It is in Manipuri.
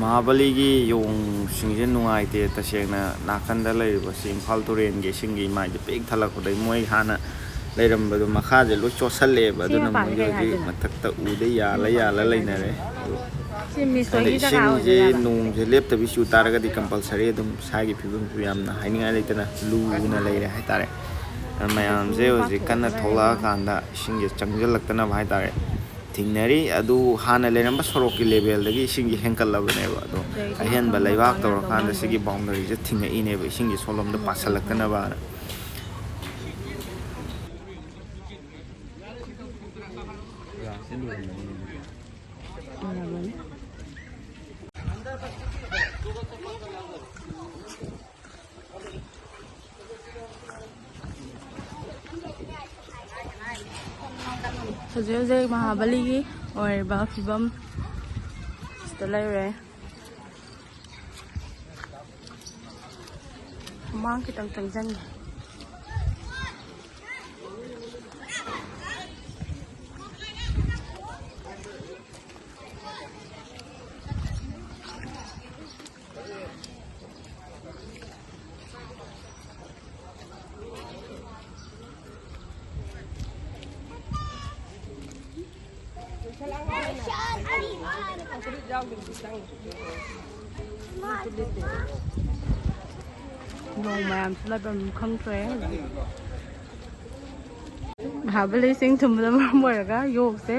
ꯃꯍꯥꯕꯂꯤꯒꯤ ꯌꯣꯡꯁꯤꯡꯁꯦ ꯅꯨꯡꯉꯥꯏꯇꯦ ꯇꯁꯦꯡꯅ ꯅꯥꯀꯟꯗ ꯂꯩꯔꯤꯕꯁꯤ ꯏꯝꯐꯥꯜ ꯇꯨꯔꯦꯟꯒꯤ ꯏꯁꯤꯡꯒꯤ ꯃꯥꯏꯁꯦ ꯄꯤꯛ ꯊꯜꯂꯛꯄꯗꯒꯤ ꯃꯣꯏ ꯍꯥꯟꯅ ꯂꯩꯔꯝꯕꯗꯣ ꯃꯈꯥꯁꯦ ꯂꯣꯏ ꯆꯣꯠꯁꯜꯂꯛꯑꯦꯕ ꯑꯗꯨꯅ ꯃꯣꯏꯁꯦ ꯍꯧꯖꯤꯛ ꯃꯊꯛꯇ ꯎꯗ ꯌꯥꯜꯂ ꯂꯩꯅꯔꯦ ꯑꯗ ꯏꯁꯤꯡꯁꯦ ꯅꯣꯡꯁꯦ ꯂꯦꯞꯇꯕꯤ ꯆꯨ ꯇꯥꯔꯒꯗꯤ ꯀꯝꯄꯜꯁꯔꯤ ꯑꯗꯨꯝ ꯁ꯭ꯋꯥꯏꯒꯤ ꯐꯤꯕꯝꯁꯨ ꯌꯥꯝꯅ ꯍꯥꯏꯅꯤꯡꯉꯥꯏ ꯂꯩꯇꯅ ꯂꯨꯅ ꯂꯩꯔꯦ ꯍꯥꯏꯇꯥꯔꯦ ꯃꯌꯥꯝꯁꯦ ꯍꯧꯖꯤꯛ ꯀꯟꯅ ꯊꯣꯛꯂꯛꯑꯀꯥꯟꯗ ꯏꯁꯤꯡꯁꯦ ꯆꯪꯁꯤꯜꯂꯛꯇꯅꯕ ꯍꯥꯏꯇꯥꯔꯦ ꯊꯤꯡꯅꯔꯤ ꯑꯗꯨ ꯍꯥꯟꯅ ꯂꯩꯔꯝꯕ ꯁꯣꯔꯣꯛꯀꯤ ꯂꯦꯚꯦꯜꯗꯒꯤ ꯏꯁꯤꯡꯁꯦ ꯍꯦꯟꯀꯠꯂꯕꯅꯦꯕ ꯑꯗꯣ ꯑꯍꯦꯟꯕ ꯂꯩꯕꯥꯛ ꯇꯧꯔꯀꯥꯟꯗ ꯁꯤꯒꯤ ꯕꯥꯎꯟꯗꯔꯤꯁꯦ ꯊꯤꯡꯉꯛꯏꯅꯦꯕ ꯏꯁꯤꯡꯁꯦ ꯁꯣꯂꯣꯝꯗ ꯄꯥꯁꯜꯂꯛꯇꯅꯕꯅ ꯍꯧꯖꯤꯛ ꯍꯧꯖꯤꯛ ꯃꯍꯥꯕꯂꯤꯒꯤ ꯑꯣꯏꯔꯤꯕ ꯐꯤꯕꯝ ꯁꯤꯗ ꯂꯩꯔꯦ ꯃꯃꯥꯡ ꯈꯤꯇꯪ ꯆꯪꯁꯤꯟꯒꯦ ꯅꯣꯡ ꯃꯌꯥꯝꯁꯨ ꯂꯩꯐꯝ ꯈꯪꯗ꯭ꯔꯦ ꯃꯍꯥꯕꯂꯤ ꯏꯁꯤꯡ ꯊꯨꯝꯕꯅ ꯃꯔꯝ ꯑꯣꯏꯔꯒ ꯌꯣꯛꯁꯦ